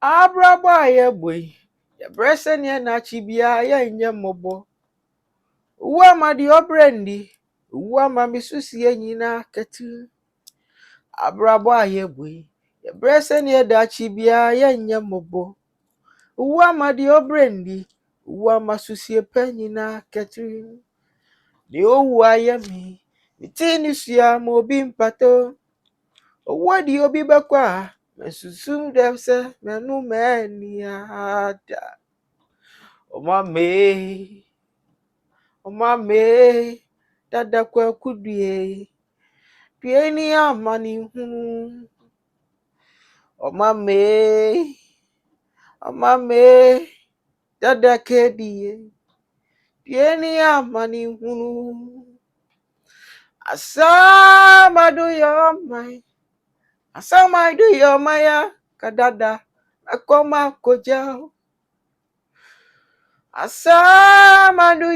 Abraba ye boy. Ya bresen ye na chibia ye nye mobo. Uwa ma di obrendi. Uwa ma misusi ye nyina ketu. Abraba ye boy. Ya bresen ye da chibia ye nye mobo. Uwa ma di obrendi. Uwa ma susi ye pe nyina ketu. Ni owa ye mi. Mitini suya mo bimpato. Owa di obi bakwa. Mesusu demse menu meni ada. Omame, dada kwa kudie, pieni amani hunu. Omame, dada KD, pieni amani hunu. Asama do your maya, kadada, akoma kojao. Asama do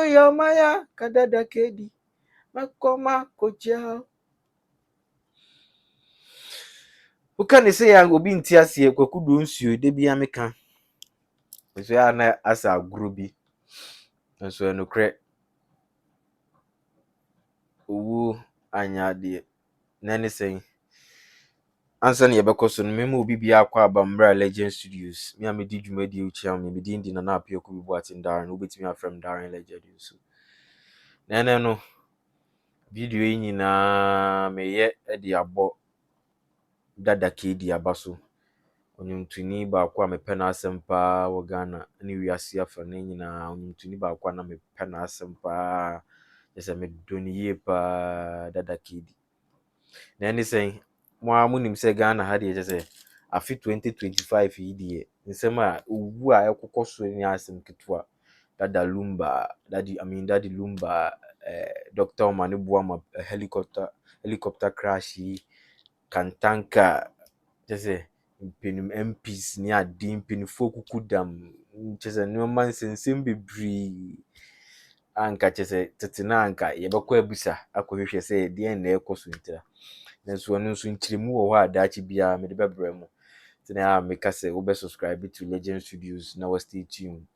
your maya, kadada KD. Makoma kojao. Uka ne se ya obi nti ase kwakudu nsuo de bia meka. Nso ya na asa aguru bi. Nso no kre owu anya de na ne sen. Ansa ne yebekoso no mema obi bia akwa Abambra Legend Studios. Me amedi dwumadi uchi am me di na apia ko bi bu atindare no obetimi afrem Darren Legend so. Na no video yi nyina meye e de abo Dada KD abaso. Onyumtuni ba kwa mepe na asempa wo Ghana ni wiase afa na nyina onyumtuni ba kwa na mepe na asempa yesa me doniye pa Dada KD na ni sen mo amunim se Ghana ha de yese afi 2025 yi de nsem a owu a ekokoso ni asem ketwa Dada Lumba Daddy Lumba Dr. Mani Buama helicopter crash kantanka yese mpinum MPs ni adin pinfo kukudam chese no man sensem bebri anka chese tetena anka yebekọ abusa akohwehwe se de na ekoso ntira nanso ono nso nkyirimu wo ha adaachi bia me de bebre mu tena make say we subscribe to Legend Studios na we stay tuned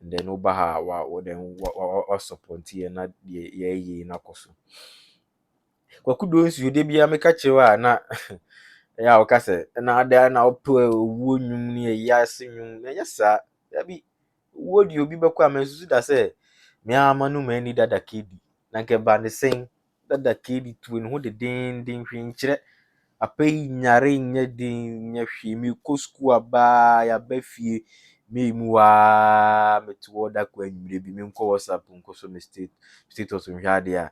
and then oba ha wa support ye na ye na koso kwakudo nsu de bia me ka chewa na ya okase na ada na opo owo nwum ni ya ase nwum enya sa ya bi wo di obi bekọ amensusu da se me amanu mani Dada KD na nke ba ne sen Dada KD tu ne ho de den hwinkyere apai nyare nya din nya hwe mi ko school aba ya ba fie me mu wa meto da kwa nwure bi me nko WhatsApp nko so me status nhwa de a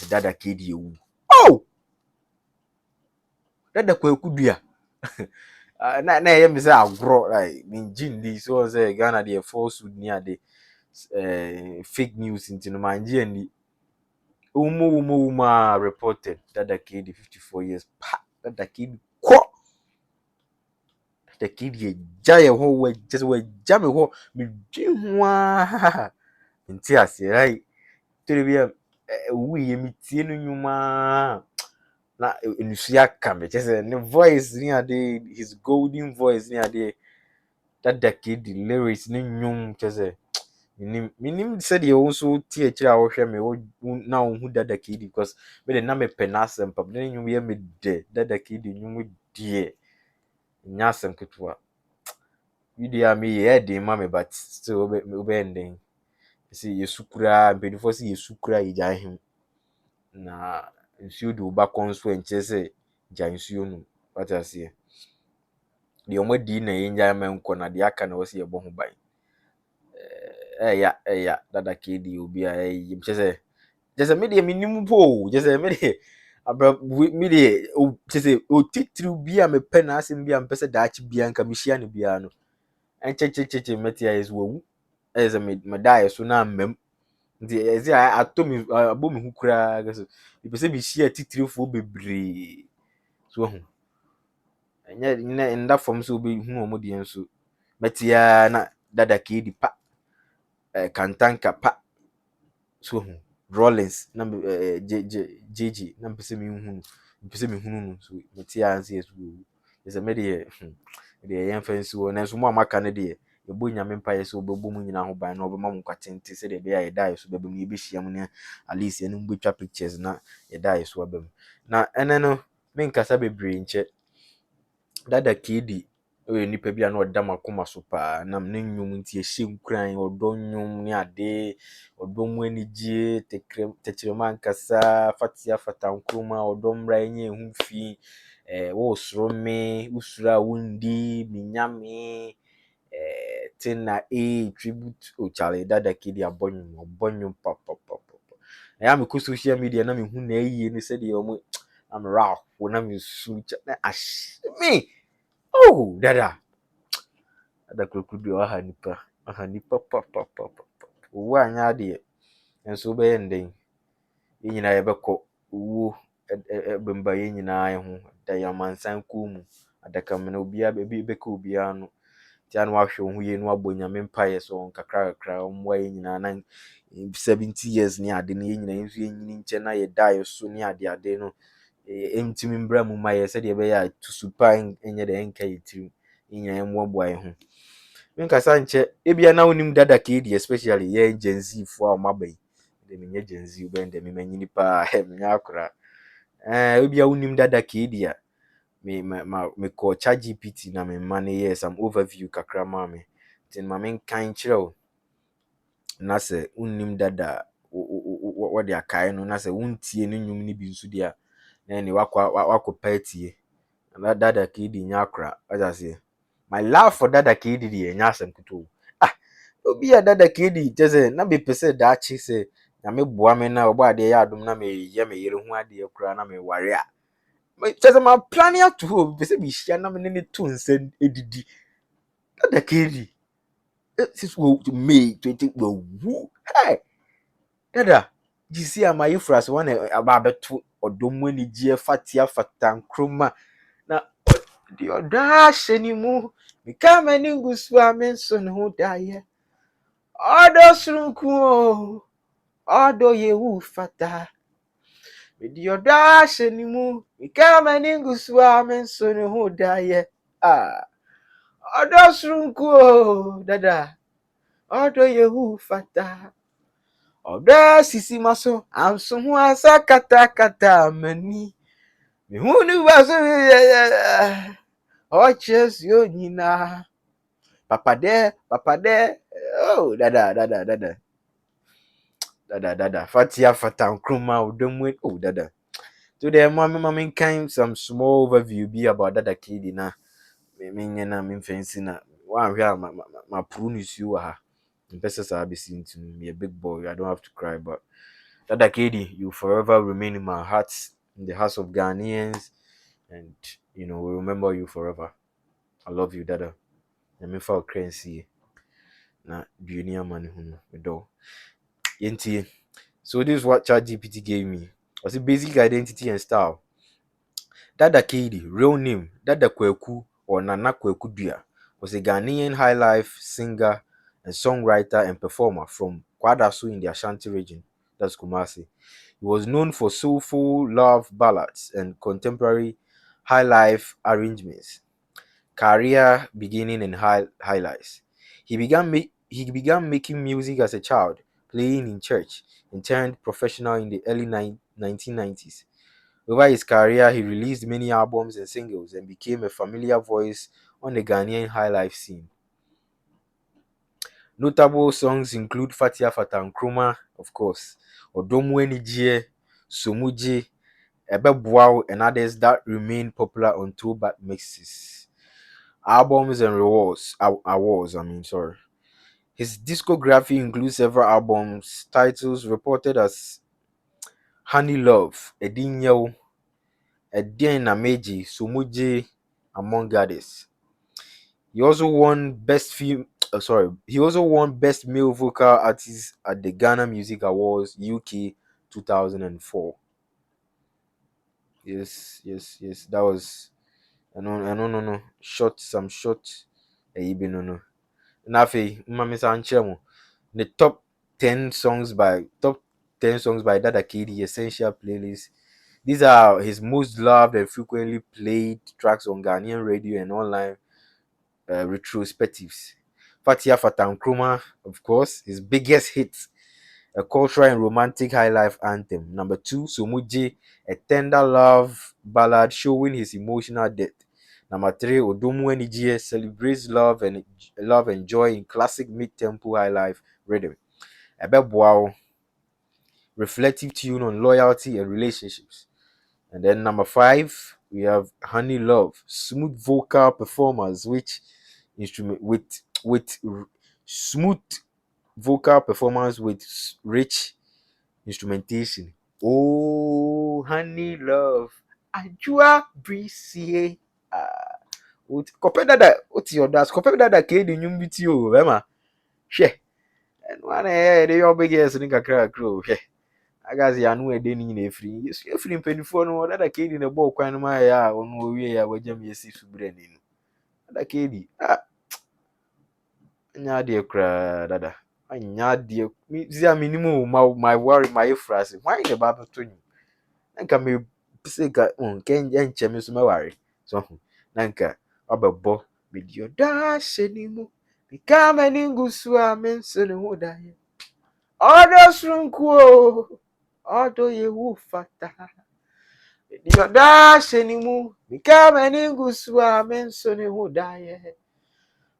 Dada KD ewu oh Dada kwa kudua na ye me say agro like minjin di so say Ghana dey falsehood ni ade fake news into no manje ni umo reported Dada KD 54 years pa Dada KD ko Dada KD jaye ho we just we jam ho me dwen ho a nti ase right telebia wi ye mitie no nyuma na enusia kame just ne voice ni ade his golden voice ni ade Dada KD lyrics ni nyum chese minim said you also tie kira wo hwe me na wo hu Dada KD because me de na me penasem pap na nyum ye me de Dada KD nyum die nyasem ketwa video me ye de ma me but still obe ending see yesukura mpedifo see yesukura ija him na nsuo de oba konso enche se ja nsuo no what I say de omadi na yenja menko na de aka na wo se yebo ho ban ya Dada KD obi a chese just me de minim po just me de abra me de chese o titru bi a me pe na asem bi a mpese daachi bi anka me hia ne bia no enchechecheche metia is wo as me die so na mem ndi ezi atomi abomi hu kura gaso bi pese bi hia titrifo bebre so hu enya nda form so be hu omo de enso metia na Dada KD pa kantanka pa so hu Rollins na JJ na mpese mi hu no so metia anse so Is a media the influence one and some more candidate. You bring your empire so boom in a by no mum cutting to say the day I die so baby be she at least any butcher pictures na a die so bem. Na and then no main casabe brain check Dada KD oyɛ nipa bi a na ɔda m'akoma so paa nam ne nnwom nti ɛhyɛ nkuran ɔdɔ nnwom ne ade ɔdɔ mu anigye tɛkyerɛma ankasa fatea fatankroma ɔdɔ mmra ɛnyɛ ɛho fi wɔresoro me wosoro a wondi menyame tena tribute Charlie Dada KD abɔ nnwom papapapa ɛyɛ a mekɔ social media na mehu na ɛyie ne sɛdeɛ ɔmo na merɛ aho na mesu na ahyɛ me. Oh, Dada krokodil aha nipa pa. Owu anya ade enso be yenden. Yin nyina ye bekọ owu bemba yin nyina ye ho da yamansan ku mu adaka me na obi abi beka obi ano. Ti anu ahwe ho ye no abọ nyame mpaye so kakra omwa yin nyina na 70 years ni ade ne yin nyina enso yin nche na ye die so ni ade no entimi mbra mu ma ye se de be ya tusupan enye de enka yitiri yin nyina mmoaboa ye ho. Menkasa nkyɛ ebia na wonim Dada KD especially yɛ Gen Z fo a ɔma bai de menye Gen Z bɛn de memanyini paa menya akora ebia wonim Dada KD a me call ChatGPT na me ma ne yɛ some overview kakra ma me tin ma menkan kyerɛ wo na sɛ wonim Dada what they akae no na sɛ wontie ne nnwom ne bi nso dia na ne wakɔ party na Dada KD nya akora ɔdase. My love for Dada KD de enya asem kuto. Ah, obi a Dada KD just na be pese da chi se na me boa me na obo ade ya adom na me ye me yere ho ade akura na me ware a. Me just ma planning to ho pese bi hia na me ne to nsen edidi. Dada KD sis wo May 20 wo wu. Hey, Dada gisi ama yefras one aba beto odom ani gie fatia fatankroma na di odash anymore. Become a ningus menson who die. Odo srunku, odo ye wu fata. With your dash anymore. Become a ningus menson who die. Ah, odo srunku, dada. Odo ye wu fata. Oda sisi maso, am someone kata mani. Me who knew was oh, cheers, you nina. Papa there. Oh, dada. Fatia fatankroma udumwe. Oh, dada. Today, mommy came some small overview be about Dada KD na. Me na me fancy na. One here my prunus you are. In person I be seen to me a big boy. I don't have to cry, but Dada KD, you forever remain in my heart, in the hearts of Ghanaians, and we remember you forever. I love you, Dada. I'm in for crazy. Na junior man who do. Yenti. So this is what ChatGPT gave me. Was it basic identity and style? Dada KD, real name, Dada Kweku or Nana Kweku Dua, was a Ghanaian highlife singer and songwriter and performer from Kwadasu in the Ashanti region, that's Kumasi. He was known for soulful love ballads and contemporary highlife arrangements. Career beginning and highlights. He began making music as a child, playing in church, and turned professional in the early 1990s. Over his career, he released many albums and singles and became a familiar voice on the Ghanaian highlife scene. Notable songs include Fatia Fatankroma, of course, Odomu Enijie, Somuji, Ebebuao, and others that remain popular on throwback mixes. Albums and awards. Sorry. His discography includes several albums, titles reported as Honey Love, Edinyo, Edin Nameji, Sumuji, among others. He also won He also won Best Male Vocal Artist at the Ghana Music Awards UK 2004. Yes. That was no. Some short. No. Nafi, Mami Sanchemo. The top 10 songs by Dada KD Essential Playlist These are his most loved and frequently played tracks on Ghanaian radio and online retrospectives. Fatia Fatankruma, of course, his biggest hit, a cultural and romantic high life anthem. Number two, Somuji, a tender love ballad showing his emotional depth. Number three, Odomu Enijie celebrates love and joy in classic mid-tempo high life rhythm. Ebeboao, reflective tune on loyalty and relationships. And then number five, we have Honey Love, smooth vocal performance, which instrument with smooth vocal performance with rich instrumentation. Oh, Honey Love, Ajua Brisie. Ah, kɔpɛ dada wote ɔda so kɔpɛ dada KD nnwom bi ti o bɛma hwɛ ɛno ana ɛyɛ de yɛ ɔbɛgɛ so ne kakra kakra o hwɛ agase ano ɛde ne nyina efiri yesu efiri mpanimfoɔ no dada KD na ɛbɔ kwan no ma yɛ a ɔno owie a wagya mi esi so brɛ ne no dada KD anya adeɛ koraa dada anya adeɛ mi zi a minim o my worry my efrase why na ɛba abɛto nwom na nka me sɛ ka nka ɛnkyɛ me so mɛware so na nka ɔbɛbɔ medi ɔda ahyɛ ne mu meka m'ani ngu so a menso ne ho daeɛ ɔdɔ soronko o ɔdɔ yehu fata medi ɔda ahyɛ ne mu meka m'ani ngu so a menso ne ho daeɛ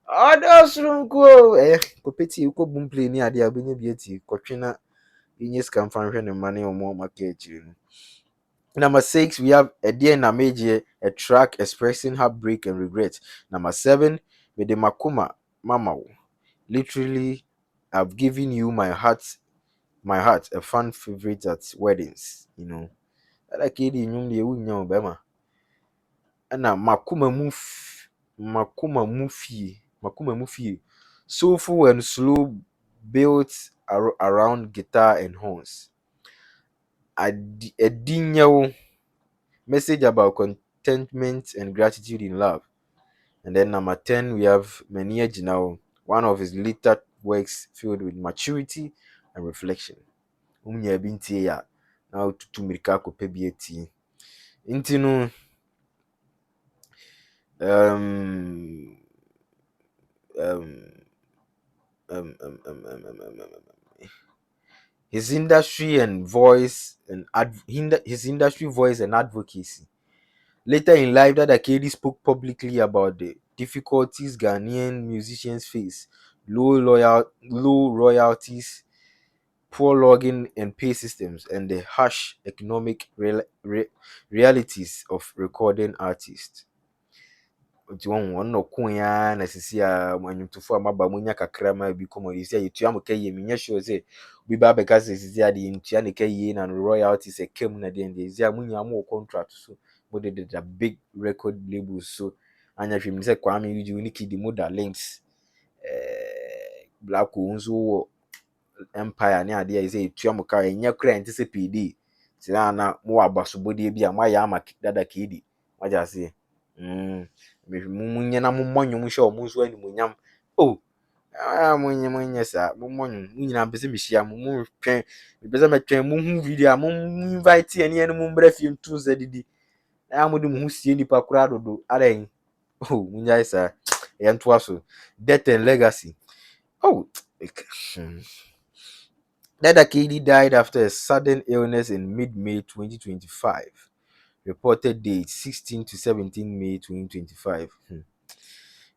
ɔdɔ soronko o kɔpɛti wokɔbom play ne adeɛ a wobɛnya bi ati kɔtwe na yɛnyɛ sika mfa nhwɛ ne mma ne ɔmo maka akyiri no. Number six, we have Eddie Nameje, a track expressing heartbreak and regret. Number seven, Mede Makuma Mama. Literally, I've given you my heart, a fan favorite at weddings. You know, I like it in Bema. And now Makuma Mufi, soulful and slow, built around guitar and horns. Edinyo message about contentment and gratitude in love. And then number 10, we have Menia Jinao, one of his later works filled with maturity and reflection. Umnya binti ya now to mirika ko pebieti. Intinu um um his industry and voice and his industry voice and advocacy. Later in life, Dada KD spoke publicly about the difficulties Ghanaian musicians face, low royalties, poor login and pay systems, and the harsh economic realities of recording artists. Nti wɔn na ɔko ya na sisi a anyimtofo a maba mu nya kakra ma bi kɔmɔ yi sɛ yɛtua mo kɛyɛ mi nyɛ sure sɛ obi ba bɛka sɛ sisi a de ntua ne kɛyɛ na no royalties ɛkɛm na deɛ sisi a mo nya mo contract so mo de the big record labels so anya hwɛ mi sɛ Kwame Eugene ne Kidi mo da links Black nso wɔ Empire ne adeɛ yi sɛ yɛtua mo ka ɛnyɛ kora nte sɛ PD sɛ na mo wɔ abasobɔdeɛ bi a mo ayɛ ama Dada KD wagye aseɛ munyɛ na mommɔ nnwom hyɛ ɔmo nso animuonyam monyɛ saa mommɔ nnwom mo nyinaa mpɛ sɛ mehyia mo motwɛn mepɛ sɛ mɛtwɛn mohu video a invite ɛneɛ no mombrɛ fie nto nsa didi na mode mo ho sie nnipa koraa dodo adɛn monyae saa yɛntoa so death and legacy. Dada KD died after a sudden illness in mid-May 2025. Reported date 16 to 17 May 2025.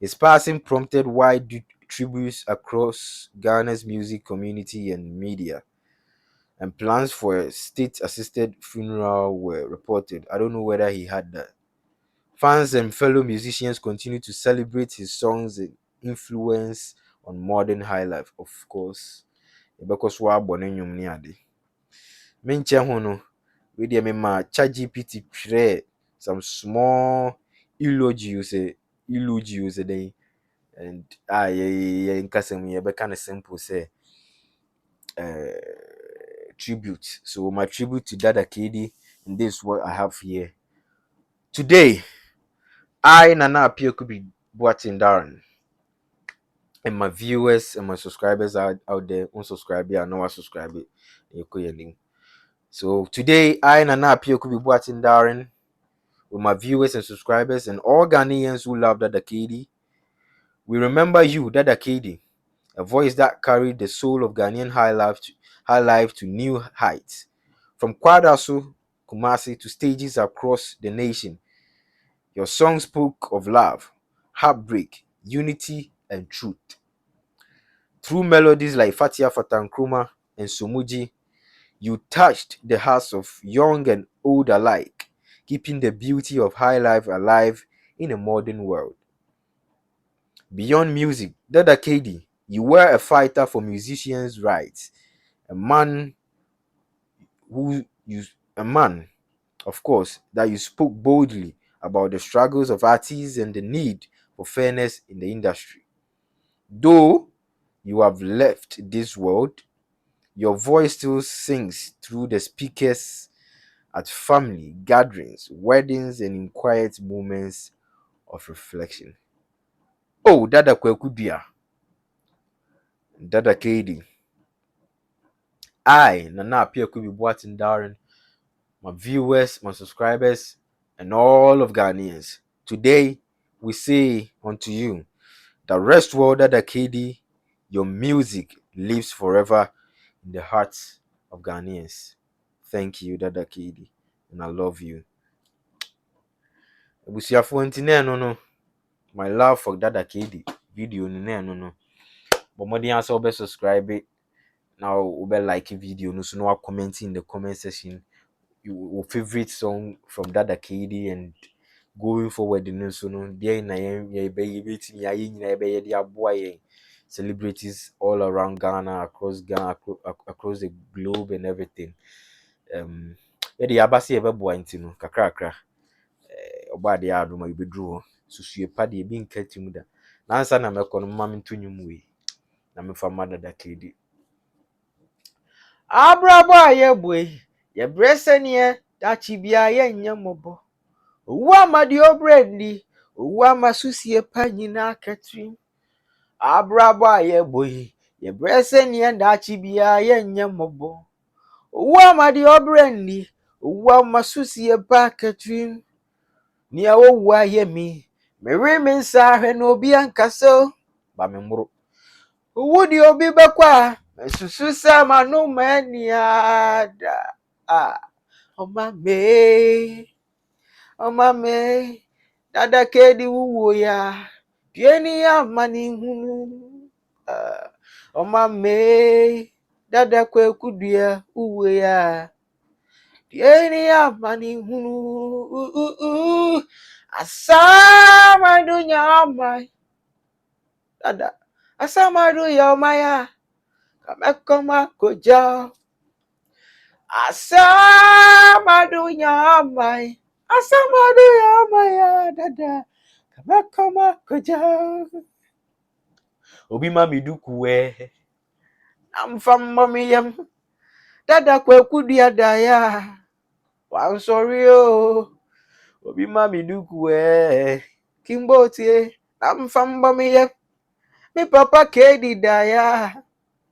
His passing prompted wide tributes across Ghana's music community and media, and plans for a state-assisted funeral were reported. I don't know whether he had that. Fans and fellow musicians continue to celebrate his songs and influence on modern high life, of course. Because we are born in Yumniade. Menche hono, we dear me ma ChatGPT share some small eulogies a day. And in Kasem, you kind of simple say tribute. So my tribute to Dada KD, and this is what I have here. Today, I Nana appear could be watching Darren. And my viewers and my subscribers out there, unsubscribe, I know I subscribe it. So today, I Nana Apio could be watching Darren with my viewers and subscribers and all Ghanaians who love Dada KD. We remember you, Dada KD, a voice that carried the soul of Ghanaian high life to new heights. From Kwadaso, Kumasi to stages across the nation, your song spoke of love, heartbreak, unity, and truth. Through melodies like Fatia Fatankruma and Sumuji, you touched the hearts of young and old alike, keeping the beauty of high life alive in a modern world. Beyond music, Dada KD, you were a fighter for musicians' rights, a man who you a man, of course, that you spoke boldly about the struggles of artists and the need for fairness in the industry. Though you have left this world, your voice still sings through the speakers at family gatherings, weddings, and in quiet moments of reflection. Oh, Dada Kwekudia, Dada KD. I, Nana Apia could be watching Darren, my viewers, my subscribers, and all of Ghanaians. Today, we say unto you, the rest world Dada KD, your music lives forever in the hearts of Ghanaians. Thank you, Dada KD, and I love you. Ebusiafo ntine no. My love for Dada KD video no. But more than also be subscribe it. Now be like video no, so no comment in the comment section your favorite song from Dada KD, and going forward no, so no there na ye be meeting ya nyina be ye aboa celebrities all around Ghana, across the globe and everything. Ye de abase ye be boa ntino kakra obade ya adoma ibedru susue pa de bi nka timu da nansa na mekọ no mama ntonyum we na mefa Dada KD abrabo aye boy ye bresenie dachi bia ye nyamobo owu amadi obrendi owu amasusie pa nyina katrim abrabo aye boy ye bresenie dachi bia ye nyamobo owu amadi obrendi owu amasusie pa katrim ni awu aye mi Mary minsa hwe no obi ankaso ba me muro wudi obi bekwa susu sama no maniada omame Dada KD wuwo ya pieni ya mani hunu omame Dada Kwekudua wuwo ya pieni ya mani hunu asama dunya mai Dada asama dunya maya kamekoma koja asama dunya mai ya Dada kamekoma koja obi mami dukuwe amfamma miyam Dada Kwekudua daya I'm sorry obi mami dukuwe kimbotie amfamma miyam mi papa KD daya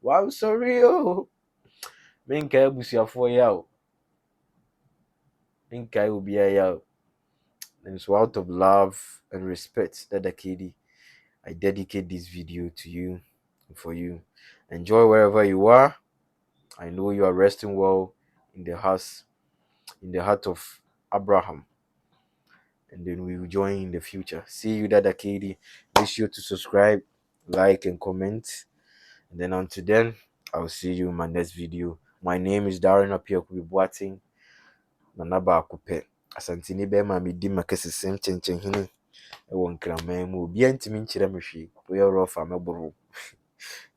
I'm sorry minka ebusiafo ya o minka obia ya o. And so out of love and respect, Dada KD, I dedicate this video to you and for you. Enjoy wherever you are. I know you are resting well in the heart of Abraham. And then we will join in the future. See you, Dada KD. Make sure to subscribe, like, and comment. And then until then, I'll see you in my next video. My name is Darren Apia Kubibuating. Nanaba Akupe. Asantini Bema Midima Kessim Chenchen. Ewo nkraman mu obi antimi nkyerɛ me hwee we ɔrɔ fa mɛboro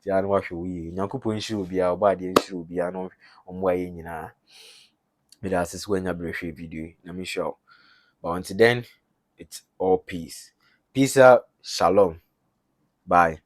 ti anu ahwɛ wo yie nyankopɔn nhyira obi a ɔba de nhyira obi a no ɔmo ayɛ nyinaa me da asese wanya brɛhwɛ video na me show. But until then, it's all peace out, shalom, bye.